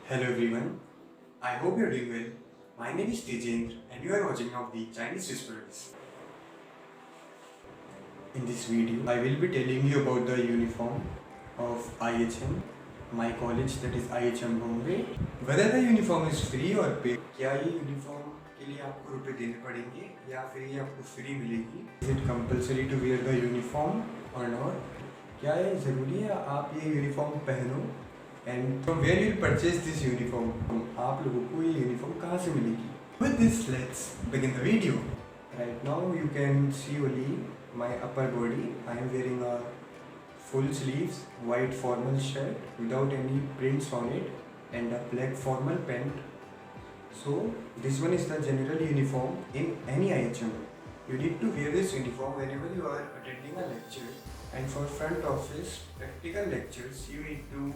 Hello everyone, I hope you're doing well. My name is Tejendra and you are watching of the Chinese Whisperers. In this video, I will be telling you about the uniform of IHM, my college that is IHM Bombay. Whether the uniform is free or paid, क्या ये uniform के लिए आपको रुपए देने पड़ेंगे या फिर ये आपको फ्री मिलेगी? Is it compulsory to wear the uniform or not? क्या ये ज़रूरी है आप ये यूनिफॉर्म पहनो and from where you will purchase this uniform? आप लोगों को ये यूनिफॉर्म कहाँ से मिलेगी? With this, let's begin the video. Right now you can see only my upper body. I am wearing a full sleeves white formal shirt without any prints on it and a black formal pant. So this one is the general uniform in any IHM. You need to wear this uniform whenever you are attending a lecture, and for front office practical lectures you need to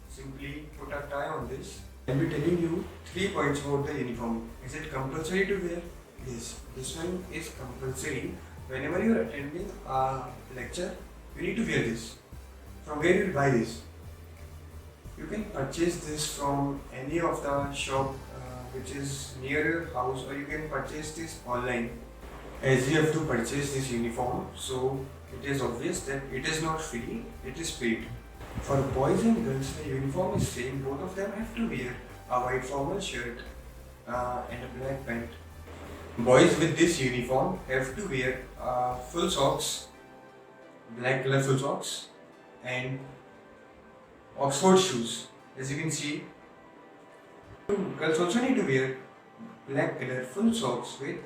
simply put a tie on this. I'll be telling you 3 points about the uniform. Is it compulsory to wear? Yes, this one is compulsory. Whenever you are attending a lecture, you need to wear this. From where you will buy this? You can purchase this from any of the shop which is near your house, or you can purchase this online. As you have to purchase this uniform, so it is obvious that it is not free, it is paid. For boys and girls, the uniform is same. Both of them have to wear a white formal shirt and a black pant. Boys with this uniform have to wear full socks, black color full socks, and Oxford shoes. As you can see, girls also need to wear black color full socks with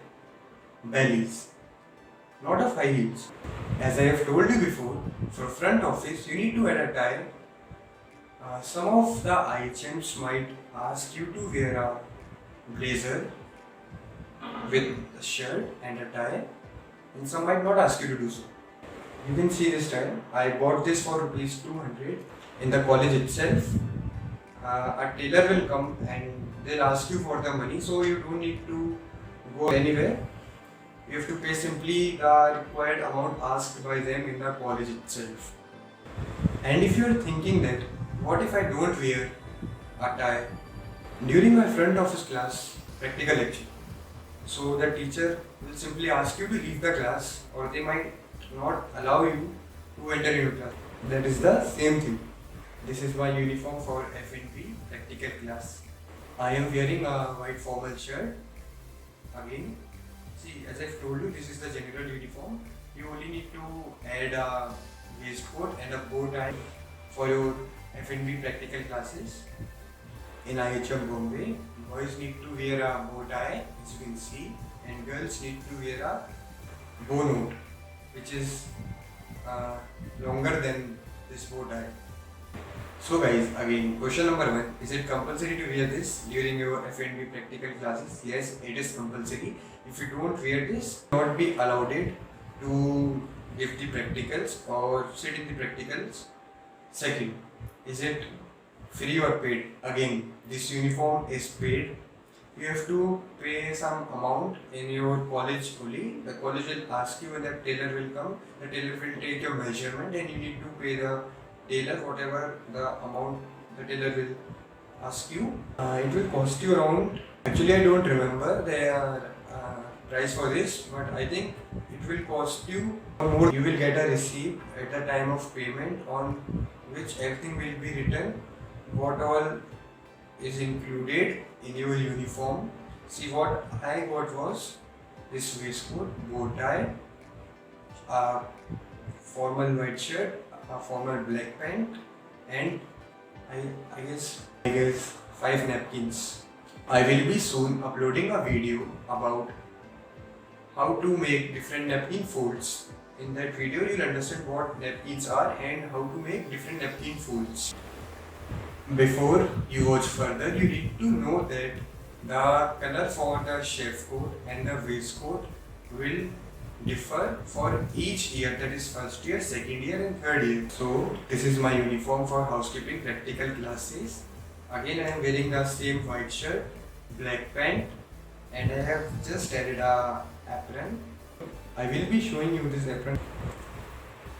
bellies, not of high heels. As I have told you before, for front office you need to add a tie. Some of the IHMs might ask you to wear a blazer with a shirt and a tie, and some might not ask you to do so. You can see this tie. I bought this for rupees 200 in the college itself. A tailor will come and they'll ask you for the money, so you don't need to go anywhere. You have to pay simply the required amount asked by them in the college itself. And if you are thinking that, what if I don't wear a tie during my front office class practical lecture? So the teacher will simply ask you to leave the class, or they might not allow you to enter your class. That is the same thing. This is my uniform for FNP practical class. I am wearing a white formal shirt. Again, see, as I've told you, this is the general uniform. You only need to add a waistcoat and a bow tie for your F&B practical classes. In IHM Bombay, boys need to wear a bow tie, as you can see, and girls need to wear a bow note, which is longer than this bow tie. So guys, again, question number 1, is it compulsory to wear this during your F&B practical classes? Yes, it is compulsory. If you don't wear this, you will not be allowed to give the practicals or sit in the practicals. Second, is it free or paid? Again, this uniform is paid. You have to pay some amount in your college only. The college will ask you when the tailor will come. The tailor will take your measurement and you need to pay the tailor whatever the amount the tailor will ask you. It will cost you around, actually I don't remember the price for this, but I think it will cost you more. You will get a receipt at the time of payment on which everything will be written, what all is included in your uniform. See, what I got was this waistcoat, bow tie, a formal white shirt, a formal black pant, and I guess 5 napkins. I will be soon uploading a video about how to make different napkin folds. In that video you will understand what napkins are and how to make different napkin folds. Before you watch further, you need to know that the color for the chef coat and the waistcoat will differ for each year, that is first year, second year and third year. So this is my uniform for housekeeping practical classes. Again, I am wearing the same white shirt, black pant, and I have just added a apron. I will be showing you this apron.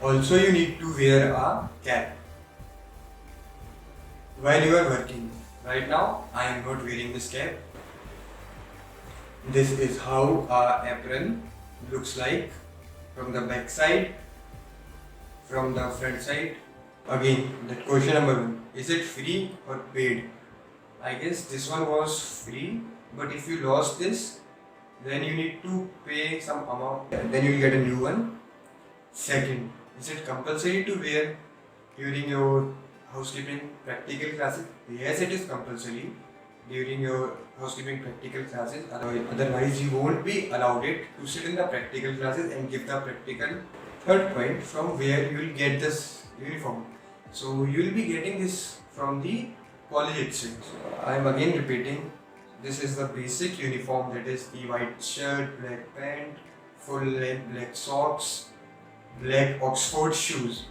Also, you need to wear a cap while you are working. Right now, I am not wearing this cap. This is how our apron looks like from the back side, from the front side. Again, that question number one, is it free or paid? I guess this one was free, but if you lost this, then you need to pay some amount, then you will get a new one. Second, is it compulsory to wear during your housekeeping practical classes? Yes, it is compulsory during your housekeeping practical classes. Otherwise, you won't be allowed it to sit in the practical classes and give the practical. Third point, from where you will get this uniform. So you will be getting this from the college itself. So I am again repeating. This is the basic uniform, that is the white shirt, black pant, full length black socks, black Oxford shoes.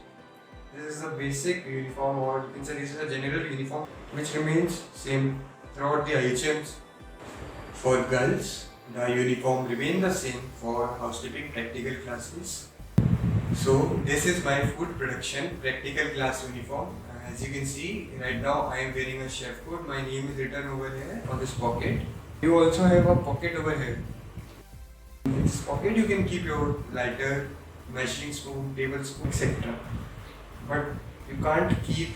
This is the basic uniform, or you can say this is a general uniform which remains same throughout the IHMs. For girls, the uniform remain the same for housekeeping practical classes. So this is my food production practical class uniform. As you can see, right now I am wearing a chef coat. My name is written over here on this pocket. You also have a pocket over here. In this pocket you can keep your lighter, measuring spoon, tablespoon, etc. But you can't keep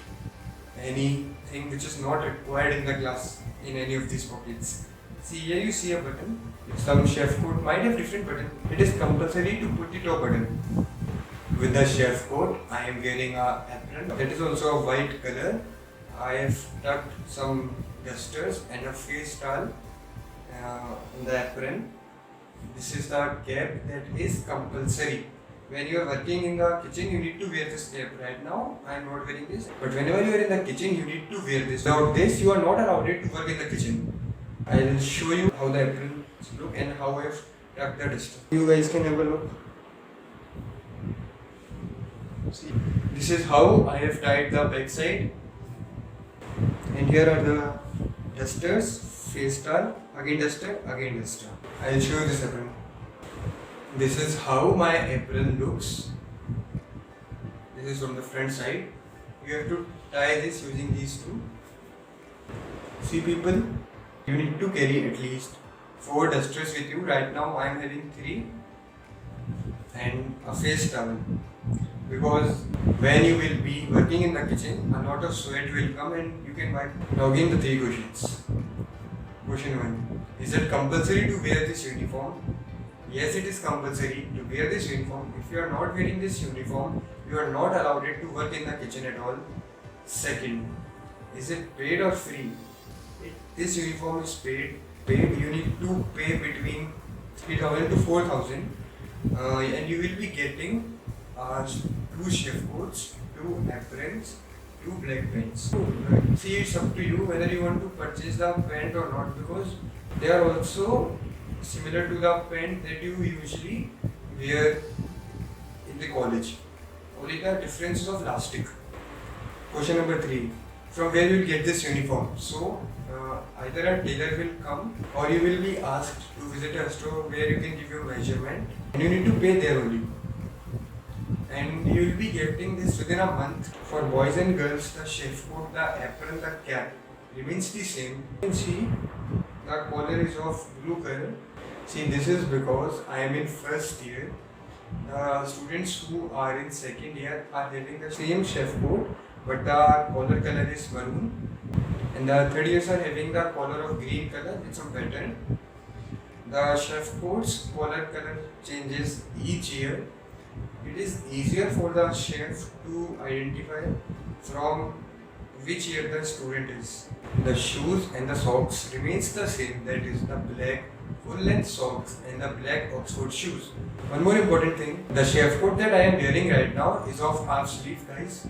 anything which is not required in the class in any of these pockets. See, here you see a button. Some chef coat might have different button. It is compulsory to put the top button. With the chef coat, I am wearing a apron that is also a white color. I have tucked some dusters and a face towel in the apron. This is the cap that is compulsory. When you are working in the kitchen, you need to wear this cap. Right now, I am not wearing this. But whenever you are in the kitchen, you need to wear this. Without this, you are not allowed to work in the kitchen. I will show you how the apron look and how I have tucked the duster. You guys can have a look. See, this is how I have tied the back side. And here are the dusters, face towel, again duster, again duster. I will show you this apron. This is how my apron looks. This is from the front side. You have to tie this using these two. See people, you need to carry at least 4 dusters with you. Right now I am having 3 and a face towel. Because when you will be working in the kitchen, a lot of sweat will come and you can wipe. Now again the 3 questions. Question 1. Is it compulsory to wear this uniform? Yes, it is compulsory to wear this uniform. If you are not wearing this uniform, you are not allowed to work in the kitchen at all. Second, is it paid or free? This uniform is paid. You need to pay between 3,000 to 4,000 and you will be getting 2 chef coats, 2 aprons, 2 black pants. See, it's up to you whether you want to purchase the pant or not, because they are also similar to the pant that you usually wear in the college. Only the difference is of elastic. Question number 3. From where you will get this uniform? So, either a tailor will come or you will be asked to visit a store where you can give your measurement and you need to pay there only. And you will be getting this within a month. For boys and girls, the chef coat, the apron, the cap remains the same. You can see the collar is of blue color. See, this is because I am in first year. The students who are in second year are having the same chef coat, but the collar color is maroon. And the third years are having the collar of green color. It's a pattern. The chef coat's collar color changes each year. It is easier for the chef to identify from which year the student is. The shoes and the socks remains the same, that is the black full length socks and the black Oxford shoes. One more important thing, the chef coat that I am wearing right now is of half sleeve, guys,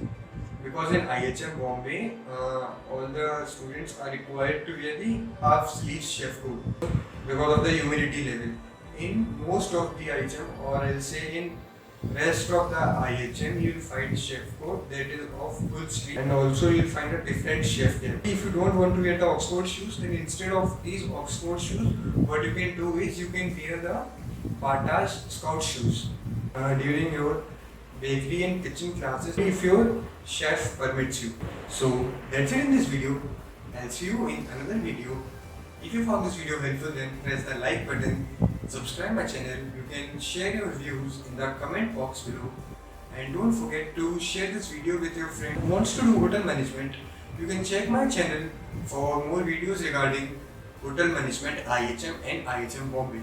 because in IHM Bombay all the students are required to wear the half sleeve chef coat because of the humidity level. In most of the IHM, or I'll say in rest of the IHM, you will find chef coat that is of full sleeve, and also you will find a different chef there. If you don't want to wear the Oxford shoes, then instead of these Oxford shoes, what you can do is you can wear the Bata's Scout shoes during your bakery and kitchen classes if your chef permits you. So that's it in this video. I'll see you in another video. If you found this video helpful, then press the like button, subscribe my channel. You can share your views in the comment box below. And don't forget to share this video with your friend who wants to do hotel management. You can check my channel for more videos regarding hotel management, IHM and IHM Bombay.